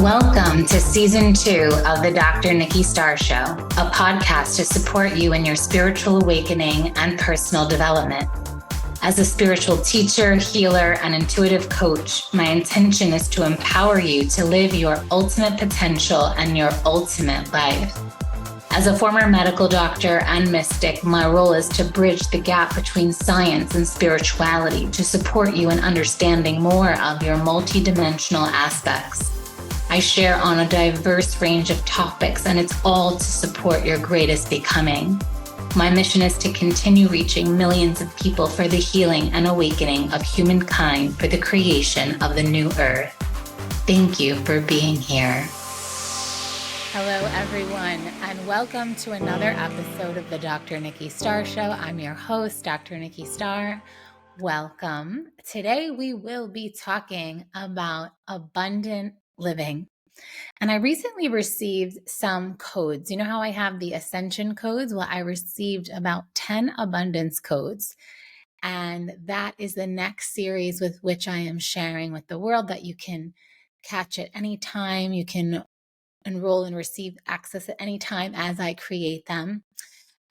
Welcome to Season 2 of the Dr. Nikki Starr Show, a podcast to support you in your spiritual awakening and personal development. As a spiritual teacher, healer, and intuitive coach, my intention is to empower you to live your ultimate potential and your ultimate life. As a former medical doctor and mystic, my role is to bridge the gap between science and spirituality to support you in understanding more of your multidimensional aspects. I share on a diverse range of topics, and it's all to support your greatest becoming. My mission is to continue reaching millions of people for the healing and awakening of humankind for the creation of the new earth. Thank you for being here. Hello, everyone, and welcome to another episode of the Dr. Nikki Starr Show. I'm your host, Dr. Nikki Starr. Welcome. Today, we will be talking about abundant living. And I recently received some codes. You know how I have the ascension codes? Well, I received about 10 abundance codes. And that is the next series with which I am sharing with the world that you can catch at any time. You can enroll and receive access at any time as I create them.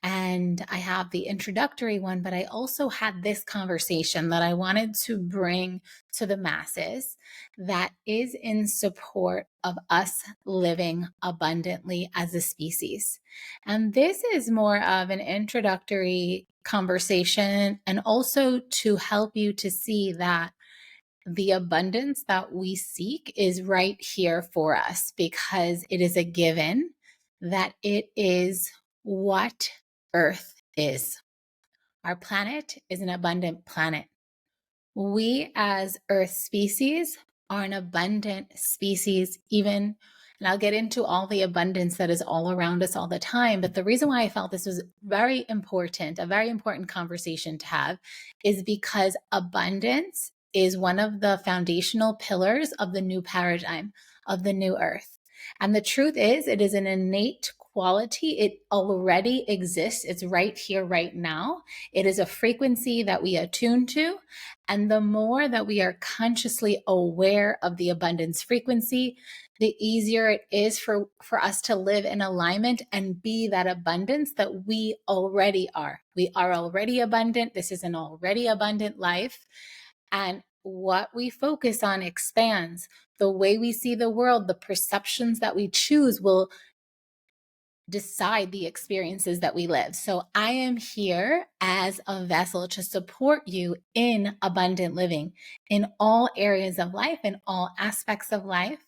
And I have the introductory one, but I also had this conversation that I wanted to bring to the masses that is in support of us living abundantly as a species. And this is more of an introductory conversation and also to help you to see that the abundance that we seek is right here for us because it is a given that it is what Earth is. Our planet is an abundant planet. We as Earth species are an abundant species, and I'll get into all the abundance that is all around us all the time. But the reason why I felt this was very important, a very important conversation to have, is because abundance is one of the foundational pillars of the new paradigm, of the new Earth. And the truth is, it is an innate quality. It already exists. It's right here, right now. It is a frequency that we attune to. And the more that we are consciously aware of the abundance frequency, the easier it is for us to live in alignment and be that abundance that we already are. We are already abundant. This is an already abundant life. And what we focus on expands. The way we see the world, the perceptions that we choose will decide the experiences that we live. So I am here as a vessel to support you in abundant living in all areas of life, in all aspects of life.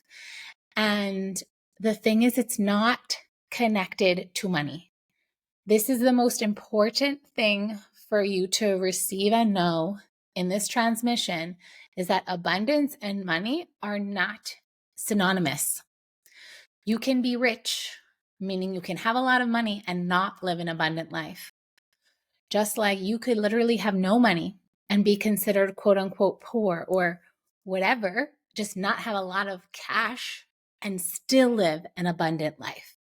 And the thing is, it's not connected to money. This is the most important thing for you to receive and know in this transmission is that abundance and money are not synonymous. You can be rich, meaning you can have a lot of money and not live an abundant life. Just like you could literally have no money and be considered quote unquote poor or whatever, just not have a lot of cash and still live an abundant life.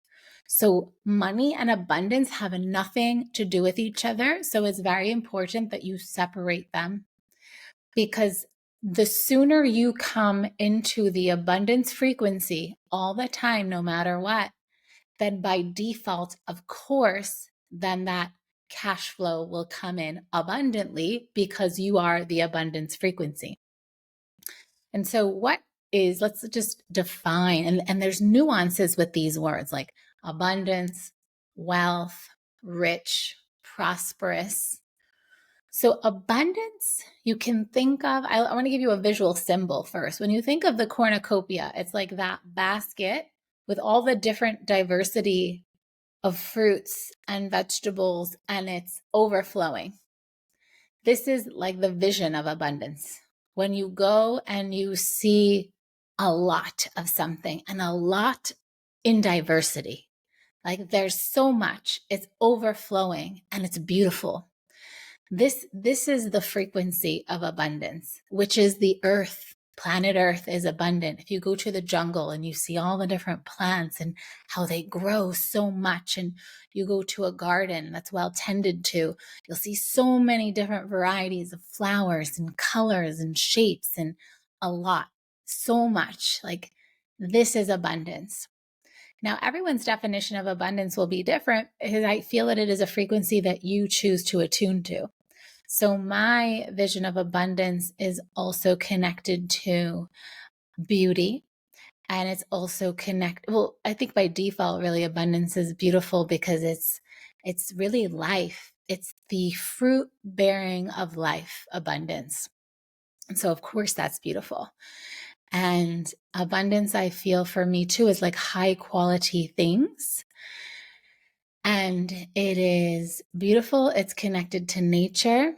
So money and abundance have nothing to do with each other. So it's very important that you separate them because the sooner you come into the abundance frequency all the time, no matter what, then by default, of course, then that cash flow will come in abundantly because you are the abundance frequency. And so let's just define, and there's nuances with these words like abundance, wealth, rich, prosperous. So abundance, you can think of, I want to give you a visual symbol first. When you think of the cornucopia, it's like that basket with all the different diversity of fruits and vegetables, and it's overflowing. This is like the vision of abundance. When you go and you see a lot of something and a lot in diversity, like there's so much, it's overflowing and it's beautiful. This is the frequency of abundance, which is the earth. Planet Earth is abundant. If you go to the jungle and you see all the different plants and how they grow so much, and you go to a garden that's well tended to, you'll see so many different varieties of flowers and colors and shapes and a lot, so much. Like This is abundance. Now, everyone's definition of abundance will be different because I feel that it is a frequency that you choose to attune to. So my vision of abundance is also connected to beauty. And it's also I think by default, really, abundance is beautiful because it's really life. It's the fruit bearing of life, abundance. And so of course that's beautiful. And abundance, I feel for me too, is like high quality things. And it is beautiful. It's connected to nature.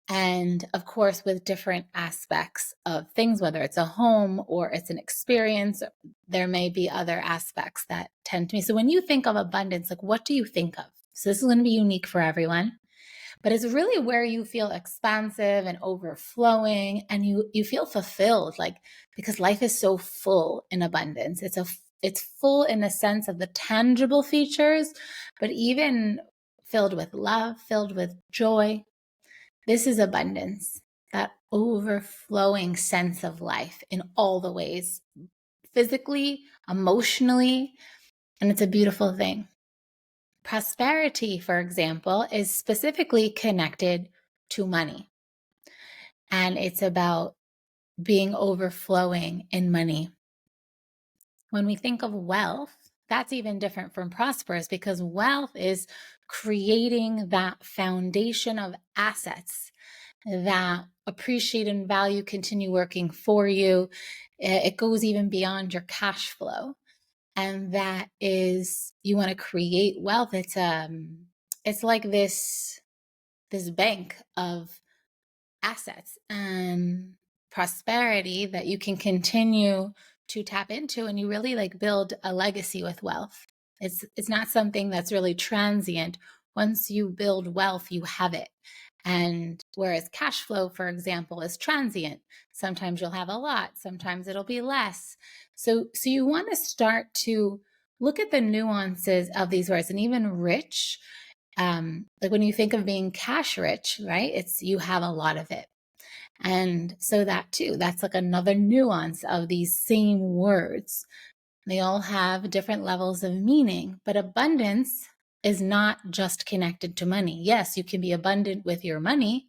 And of course, with different aspects of things, whether it's a home or it's an experience, there may be other aspects that tend to me. So when you think of abundance, like what do you think of? So this is going to be unique for everyone, but it's really where you feel expansive and overflowing and you feel fulfilled, like because life is so full in abundance. It's full in the sense of the tangible features, but even filled with love, filled with joy. This is abundance, that overflowing sense of life in all the ways, physically, emotionally, and it's a beautiful thing. Prosperity, for example, is specifically connected to money. And it's about being overflowing in money. When we think of wealth, that's even different from prosperous because wealth is creating that foundation of assets that appreciate and value, continue working for you. It goes even beyond your cash flow. And that is, you want to create wealth. It's like this bank of assets and prosperity that you can continue to tap into, and you really like build a legacy with wealth. It's not something that's really transient. Once you build wealth, you have it. And whereas cash flow, for example, is transient. Sometimes you'll have a lot, sometimes it'll be less. So you want to start to look at the nuances of these words. And even rich, like when you think of being cash rich, right? It's you have a lot of it. And so that too, that's like another nuance of these same words. They all have different levels of meaning, but abundance is not just connected to money. Yes, you can be abundant with your money,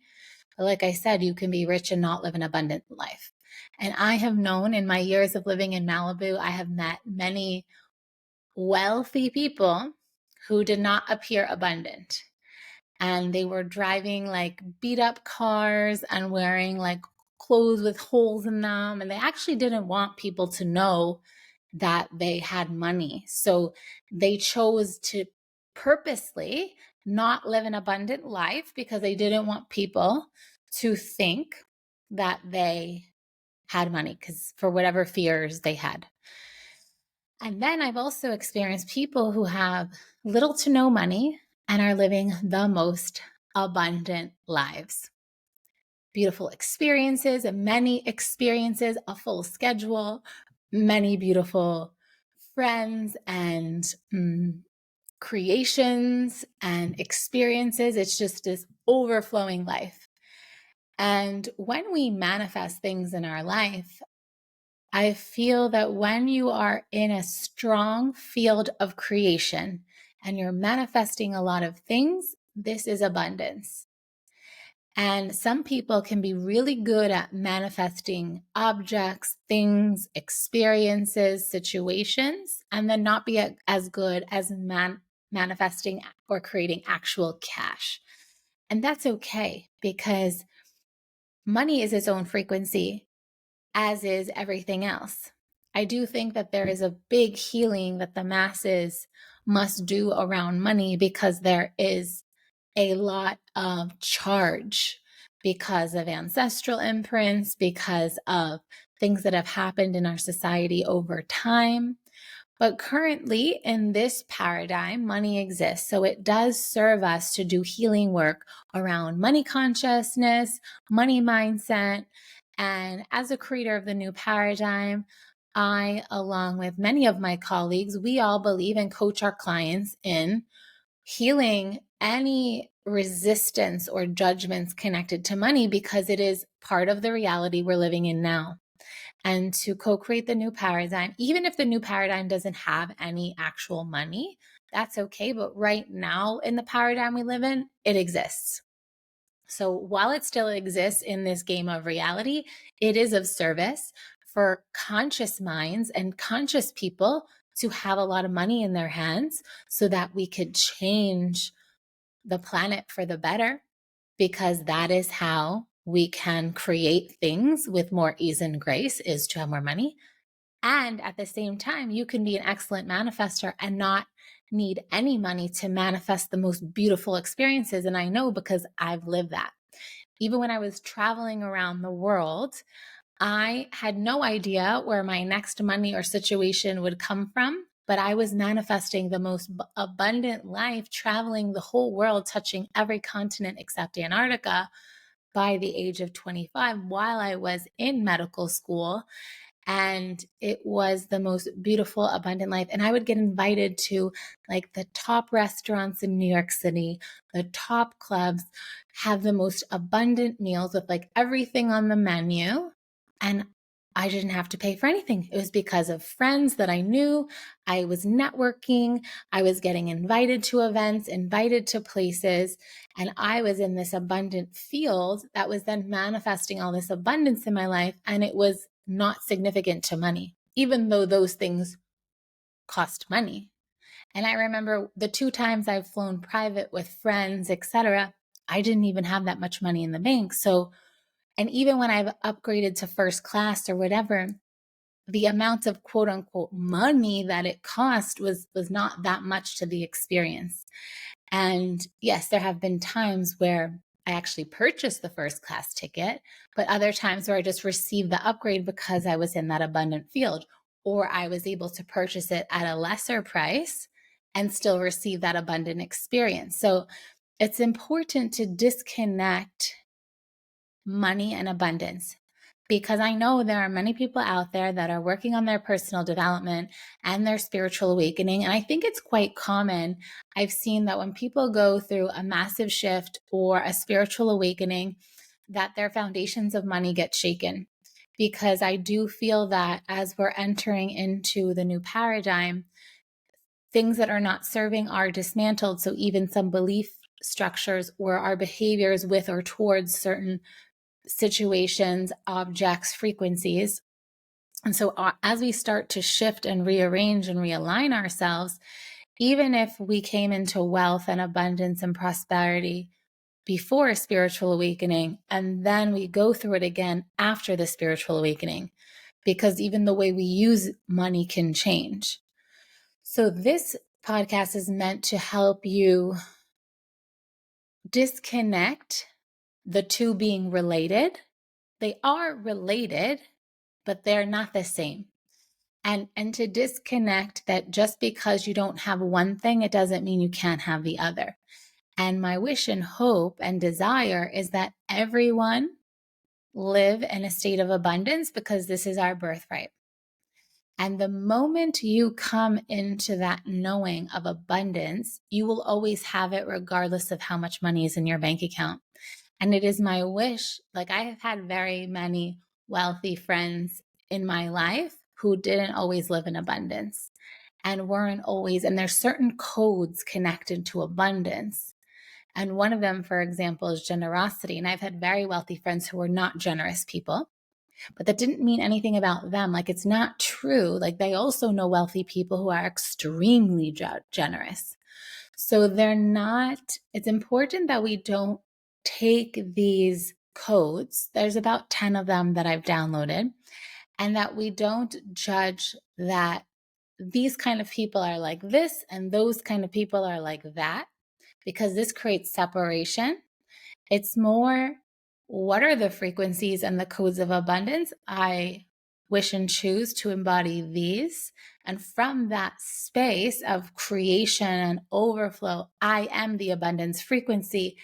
but like I said, you can be rich and not live an abundant life. And I have known in my years of living in Malibu, I have met many wealthy people who did not appear abundant. And they were driving like beat up cars and wearing like clothes with holes in them. And they actually didn't want people to know that they had money. So they chose to purposely not live an abundant life because they didn't want people to think that they had money because for whatever fears they had. And then I've also experienced people who have little to no money and are living the most abundant lives. Beautiful experiences, many experiences, a full schedule, many beautiful friends and creations and experiences. It's just this overflowing life. And when we manifest things in our life, I feel that when you are in a strong field of creation and you're manifesting a lot of things, this is abundance. And some people can be really good at manifesting objects, things, experiences, situations, and then not be as good as manifesting or creating actual cash. And that's okay because money is its own frequency, as is everything else. I do think that there is a big healing that the masses must do around money because there is a lot of charge because of ancestral imprints, because of things that have happened in our society over time. But currently in this paradigm, money exists. So it does serve us to do healing work around money consciousness, money mindset. And as a creator of the new paradigm, I, along with many of my colleagues, we all believe and coach our clients in healing any resistance or judgments connected to money because it is part of the reality we're living in now. and to co-create the new paradigm. Even if the new paradigm doesn't have any actual money, that's okay. But right now in the paradigm we live in, it exists. So while it still exists in this game of reality, it is of service for conscious minds and conscious people to have a lot of money in their hands so that we could change the planet for the better, because that is how we can create things with more ease and grace, is to have more money. And at the same time, you can be an excellent manifester and not need any money to manifest the most beautiful experiences. And I know because I've lived that. Even when I was traveling around the world, I had no idea where my next money or situation would come from, but I was manifesting the most abundant life, traveling the whole world, touching every continent except Antarctica by the age of 25 while I was in medical school. And it was the most beautiful, abundant life. And I would get invited to like the top restaurants in New York City, the top clubs, have the most abundant meals with like everything on the menu. And I didn't have to pay for anything. It was because of friends that I knew. I was networking. I was getting invited to events, invited to places. And I was in this abundant field that was then manifesting all this abundance in my life. And it was not significant to money, even though those things cost money. And I remember the 2 times I've flown private with friends, etc., I didn't even have that much money in the bank. So, and even when I've upgraded to first class or whatever, the amount of quote unquote money that it cost was not that much to the experience. And yes, there have been times where I actually purchased the first class ticket, but other times where I just received the upgrade because I was in that abundant field, or I was able to purchase it at a lesser price and still receive that abundant experience. So it's important to disconnect money and abundance, because I know there are many people out there that are working on their personal development and their spiritual awakening. And I think it's quite common. I've seen that when people go through a massive shift or a spiritual awakening, that their foundations of money get shaken. Because I do feel that as we're entering into the new paradigm, things that are not serving are dismantled. So even some belief structures or our behaviors with or towards certain situations, objects, frequencies. And so as we start to shift and rearrange and realign ourselves, even if we came into wealth and abundance and prosperity before a spiritual awakening, and then we go through it again after the spiritual awakening, because even the way we use money can change. So this podcast is meant to help you disconnect the two being related. They are related, but they're not the same. And to disconnect that just because you don't have one thing, it doesn't mean you can't have the other. And my wish and hope and desire is that everyone live in a state of abundance, because this is our birthright. And the moment you come into that knowing of abundance, you will always have it regardless of how much money is in your bank account. And it is my wish, like I have had very many wealthy friends in my life who didn't always live in abundance and weren't always, and there's certain codes connected to abundance. And one of them, for example, is generosity. And I've had very wealthy friends who were not generous people, but that didn't mean anything about them. Like it's not true. Like they also know wealthy people who are extremely generous. So they're not, it's important that we don't take these codes, there's about 10 of them that I've downloaded, and that we don't judge that these kind of people are like this and those kind of people are like that, because this creates separation. It's more, what are the frequencies and the codes of abundance? I wish and choose to embody these. And from that space of creation and overflow, I am the abundance frequency.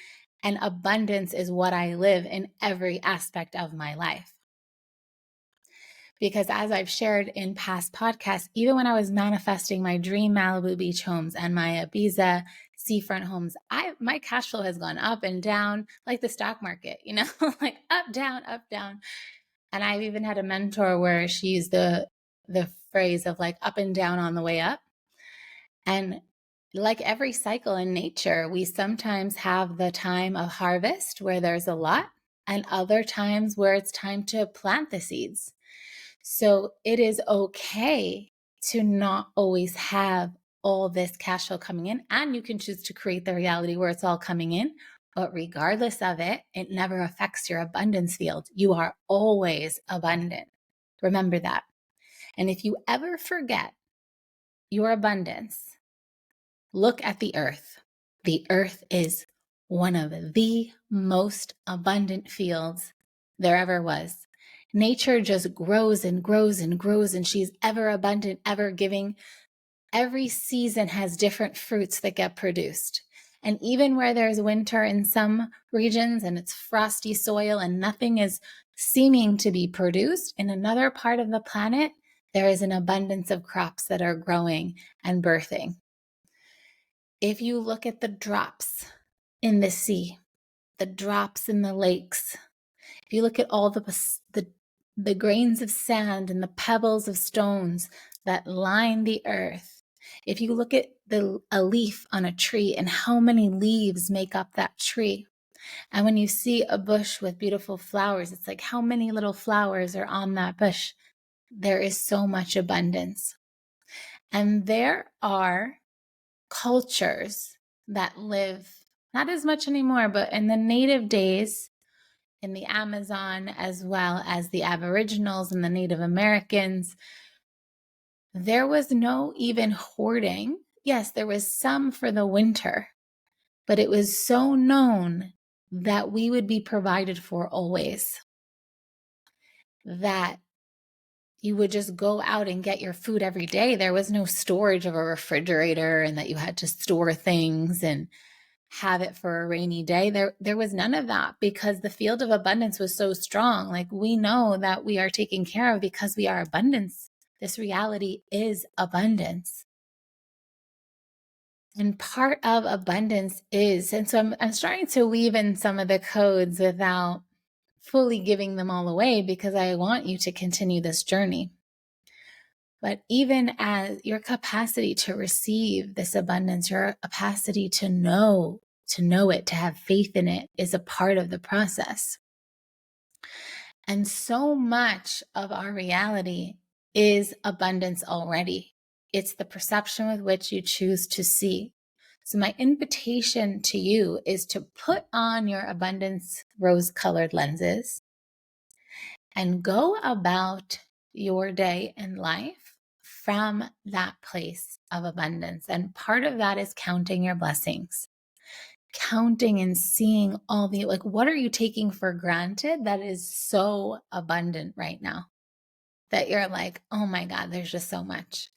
And abundance is what I live in every aspect of my life. Because as I've shared in past podcasts, even when I was manifesting my dream Malibu beach homes and my Ibiza seafront homes, my cash flow has gone up and down like the stock market, like up, down, up, down. And I've even had a mentor where she used the phrase of like up and down on the way up. And like every cycle in nature, we sometimes have the time of harvest where there's a lot, and other times where it's time to plant the seeds. So it is okay to not always have all this cash flow coming in, and you can choose to create the reality where it's all coming in. But regardless of it, it never affects your abundance field. You are always abundant. Remember that. And if you ever forget your abundance, look at the earth. The earth is one of the most abundant fields there ever was. Nature just grows and grows and grows, and she's ever abundant, ever giving. Every season has different fruits that get produced. And even where there's winter in some regions and it's frosty soil and nothing is seeming to be produced, in another part of the planet, there is an abundance of crops that are growing and birthing. If you look at the drops in the sea, the drops in the lakes, if you look at all the grains of sand and the pebbles of stones that line the earth, if you look at a leaf on a tree and how many leaves make up that tree, and when you see a bush with beautiful flowers, it's like how many little flowers are on that bush. There is so much abundance. And there are cultures that live, not as much anymore, but in the native days, in the Amazon, as well as the Aboriginals and the Native Americans, there was no even hoarding. Yes, there was some for the winter, but it was so known that we would be provided for always, that you would just go out and get your food every day. There was no storage of a refrigerator and that you had to store things and have it for a rainy day. There was none of that because the field of abundance was so strong. Like we know that we are taken care of because we are abundance. This reality is abundance. And part of abundance is, and so I'm starting to weave in some of the codes without fully giving them all away because I want you to continue this journey. But even as your capacity to receive this abundance, your capacity to know it, to have faith in it is a part of the process. And so much of our reality is abundance already. It's the perception with which you choose to see. So my invitation to you is to put on your abundance rose-colored lenses and go about your day in life from that place of abundance. And part of that is counting your blessings, counting and seeing all the, like, what are you taking for granted that is so abundant right now that you're like, oh my God, there's just so much.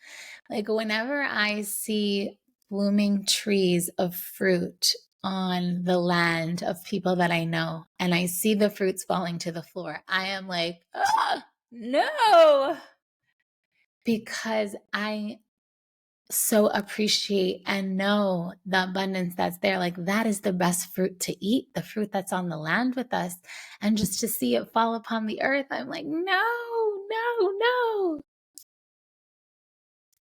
Like whenever I see blooming trees of fruit on the land of people that I know, and I see the fruits falling to the floor, I am like, oh, no, because I so appreciate and know the abundance that's there. Like that is the best fruit to eat, the fruit that's on the land with us. And just to see it fall upon the earth, I'm like, no.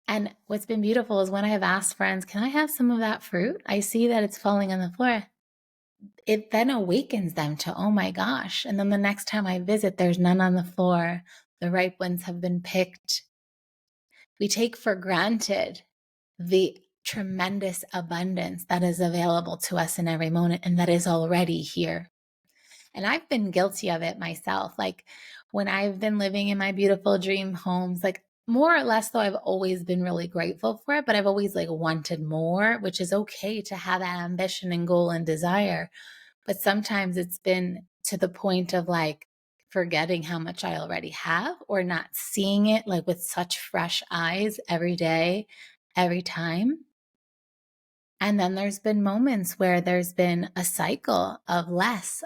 And what's been beautiful is when I have asked friends, can I have some of that fruit? I see that it's falling on the floor. It then awakens them to, oh my gosh. And then the next time I visit, there's none on the floor. The ripe ones have been picked. We take for granted the tremendous abundance that is available to us in every moment and that is already here. And I've been guilty of it myself. Like when I've been living in my beautiful dream homes, like more or less though, I've always been really grateful for it, but I've always like wanted more, which is okay to have that ambition and goal and desire. But sometimes it's been to the point of like forgetting how much I already have or not seeing it like with such fresh eyes every day, every time. And then there's been moments where there's been a cycle of less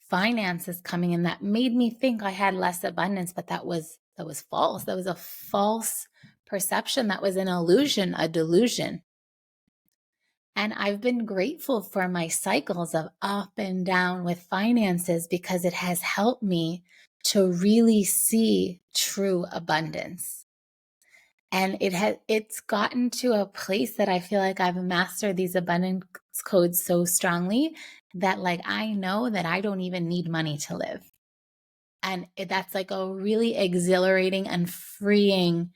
finances coming in that made me think I had less abundance, but that was false. That was a false perception. That was an illusion, a delusion. And I've been grateful for my cycles of up and down with finances because it has helped me to really see true abundance. And it's gotten to a place that I feel like I've mastered these abundance codes so strongly that like I know that I don't even need money to live. And that's like a really exhilarating and freeing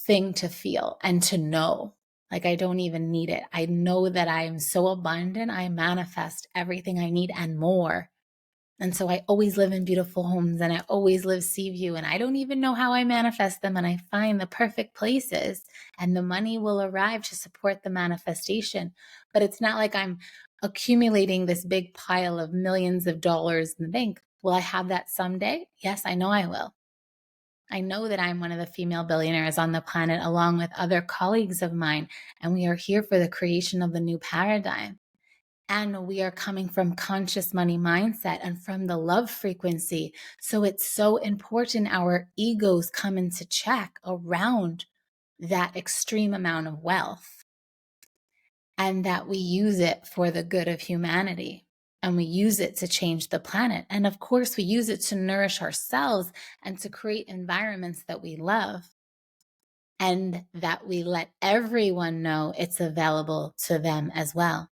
thing to feel and to know. Like I don't even need it. I know that I am so abundant. I manifest everything I need and more. And so I always live in beautiful homes and I always live sea view and I don't even know how I manifest them, and I find the perfect places and the money will arrive to support the manifestation. But it's not like I'm accumulating this big pile of millions of dollars in the bank. Will I have that someday? Yes, I know I will. I know that I'm one of the female billionaires on the planet along with other colleagues of mine, and we are here for the creation of the new paradigm. And we are coming from conscious money mindset and from the love frequency. So it's so important our egos come into check around that extreme amount of wealth and that we use it for the good of humanity. And we use it to change the planet. And of course, we use it to nourish ourselves and to create environments that we love and that we let everyone know it's available to them as well.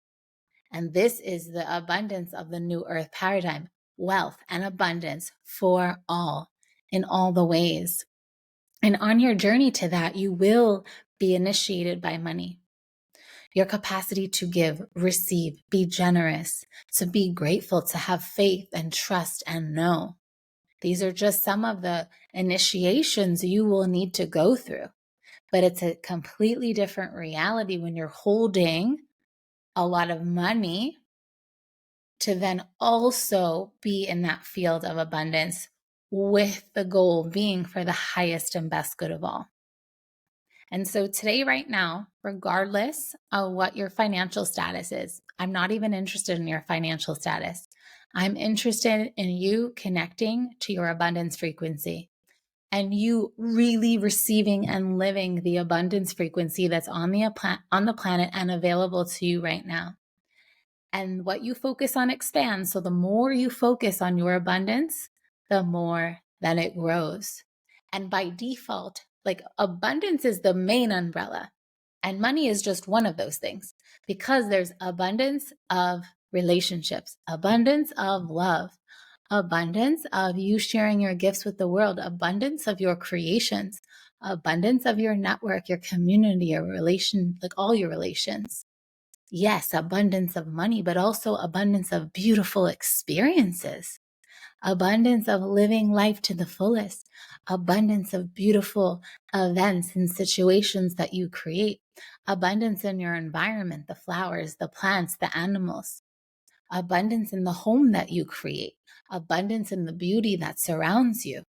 And this is the abundance of the new earth paradigm, wealth and abundance for all in all the ways. And on your journey to that, you will be initiated by money. Your capacity to give, receive, be generous, to be grateful, to have faith and trust and know. These are just some of the initiations you will need to go through. But it's a completely different reality when you're holding a lot of money to then also be in that field of abundance with the goal being for the highest and best good of all. And so today, right now, regardless of what your financial status is, I'm not even interested in your financial status. I'm interested in you connecting to your abundance frequency and you really receiving and living the abundance frequency that's on the planet and available to you right now. And what you focus on expands. So the more you focus on your abundance, the more that it grows. And by default, like abundance is the main umbrella, and money is just one of those things, because there's abundance of relationships, abundance of love, abundance of you sharing your gifts with the world, abundance of your creations, abundance of your network, your community, your relation, like all your relations. Yes, abundance of money, but also abundance of beautiful experiences, abundance of living life to the fullest, abundance of beautiful events and situations that you create, abundance in your environment, the flowers, the plants, the animals, abundance in the home that you create, abundance in the beauty that surrounds you.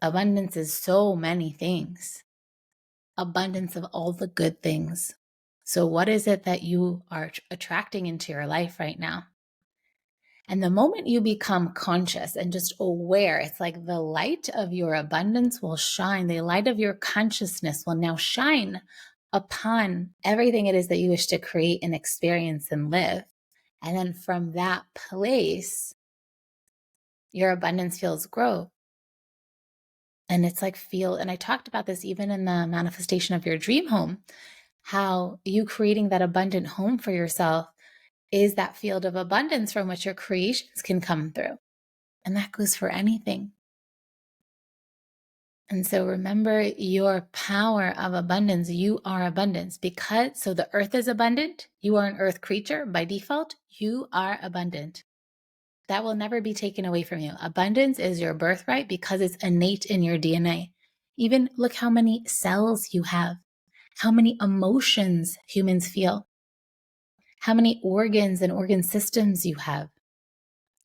Abundance is so many things. Abundance of all the good things. So what is it that you are attracting into your life right now? And the moment you become conscious and just aware, it's like the light of your abundance will shine. The light of your consciousness will now shine upon everything it is that you wish to create and experience and live. And then from that place, your abundance fields grow. And it's like and I talked about this even in the manifestation of your dream home, how you creating that abundant home for yourself is that field of abundance from which your creations can come through. And that goes for anything. And so remember your power of abundance. You are abundance so the earth is abundant. You are an earth creature by default. You are abundant. That will never be taken away from you. Abundance is your birthright because it's innate in your DNA. Even look how many cells you have, how many emotions humans feel, how many organs and organ systems you have.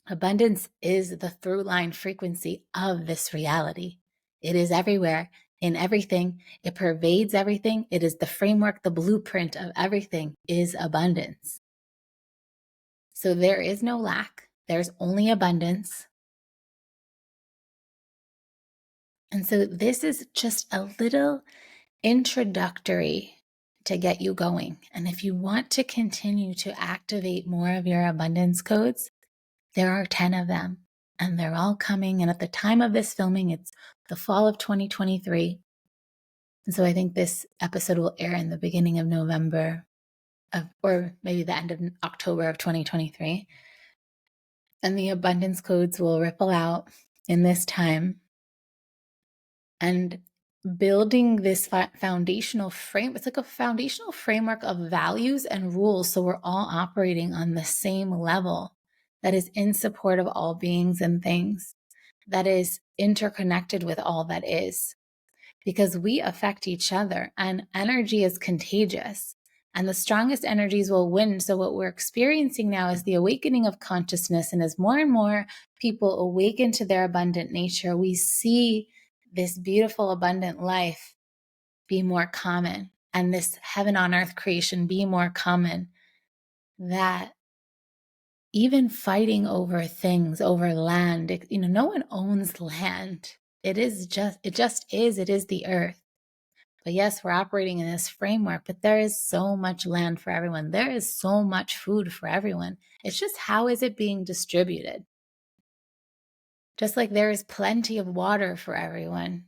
Abundance is the through line frequency of this reality. It is everywhere, in everything. It pervades everything. It is the framework, the blueprint of everything is abundance. So there is no lack. There's only abundance. And so this is just a little introductory to get you going. And if you want to continue to activate more of your abundance codes, there are 10 of them. and they're all coming. And at the time of this filming, it's the fall of 2023. And so I think this episode will air in the beginning of November or maybe the end of October of 2023. And the abundance codes will ripple out in this time. And building this foundational frame, it's like a foundational framework of values and rules. So we're all operating on the same level that is in support of all beings and things, that is interconnected with all that is, because we affect each other and energy is contagious and the strongest energies will win. So what we're experiencing now is the awakening of consciousness. And as more and more people awaken to their abundant nature, we see this beautiful, abundant life be more common and this heaven on earth creation be more common, that even fighting over things, over land, no one owns land. It is the earth. But yes, we're operating in this framework, but there is so much land for everyone. There is so much food for everyone. It's just, how is it being distributed? Just like there is plenty of water for everyone.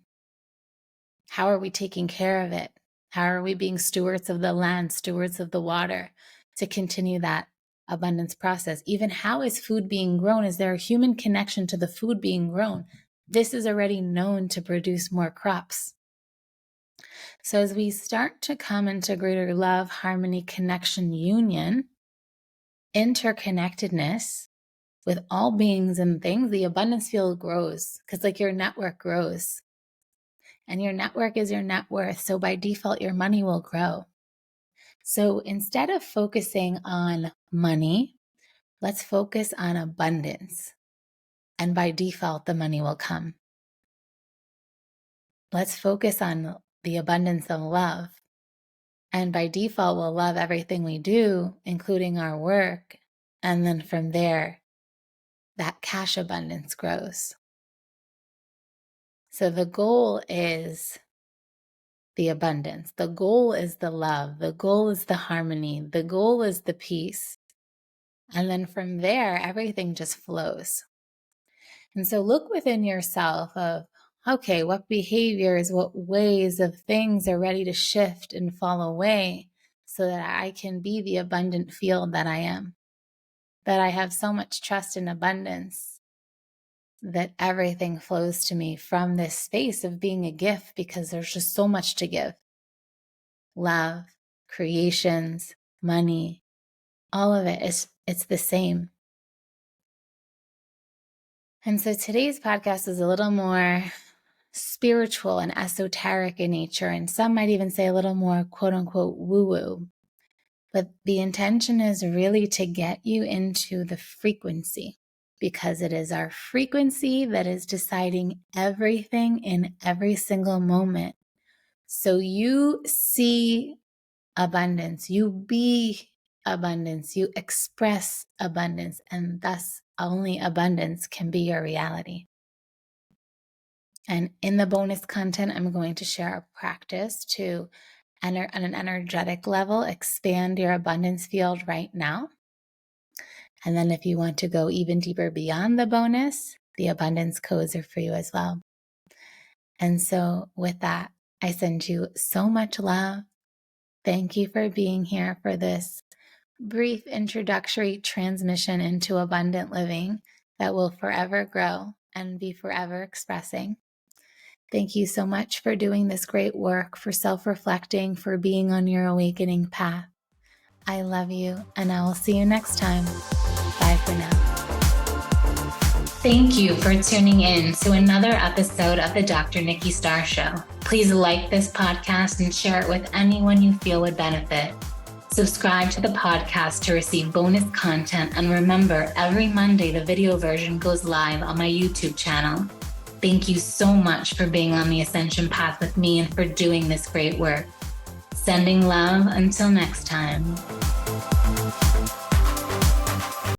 How are we taking care of it? How are we being stewards of the land, stewards of the water to continue that abundance process? Even how is food being grown? Is there a human connection to the food being grown? This is already known to produce more crops. So as we start to come into greater love, harmony, connection, union, interconnectedness with all beings and things, the abundance field grows, because your network grows. And your network is your net worth. So by default, your money will grow. So instead of focusing on money, let's focus on abundance. And by default, the money will come. Let's focus on the abundance of love. And by default, we'll love everything we do, including our work. And then from there, that cash abundance grows. So the goal is the abundance. The goal is the love. The goal is the harmony. The goal is the peace. And then from there, everything just flows. And so look within yourself of, okay, what behaviors, what ways of things are ready to shift and fall away so that I can be the abundant field that I am, that I have so much trust and abundance, that everything flows to me from this space of being a gift, because there's just so much to give. Love, creations, money, all of it, it's the same. And so today's podcast is a little more spiritual and esoteric in nature, and some might even say a little more quote unquote woo-woo. But the intention is really to get you into the frequency, because it is our frequency that is deciding everything in every single moment. So you see abundance, you be abundance, you express abundance, and thus only abundance can be your reality. And in the bonus content, I'm going to share a practice to, on an energetic level, expand your abundance field right now. And then if you want to go even deeper beyond the bonus, the abundance codes are for you as well. And so with that, I send you so much love. Thank you for being here for this brief introductory transmission into abundant living that will forever grow and be forever expressing. Thank you so much for doing this great work, for self-reflecting, for being on your awakening path. I love you, and I will see you next time. Bye for now. Thank you for tuning in to another episode of the Dr. Nikki Starr Show. Please like this podcast and share it with anyone you feel would benefit. Subscribe to the podcast to receive bonus content, and remember, every Monday the video version goes live on my YouTube channel. Thank you so much for being on the ascension path with me and for doing this great work. Sending love until next time.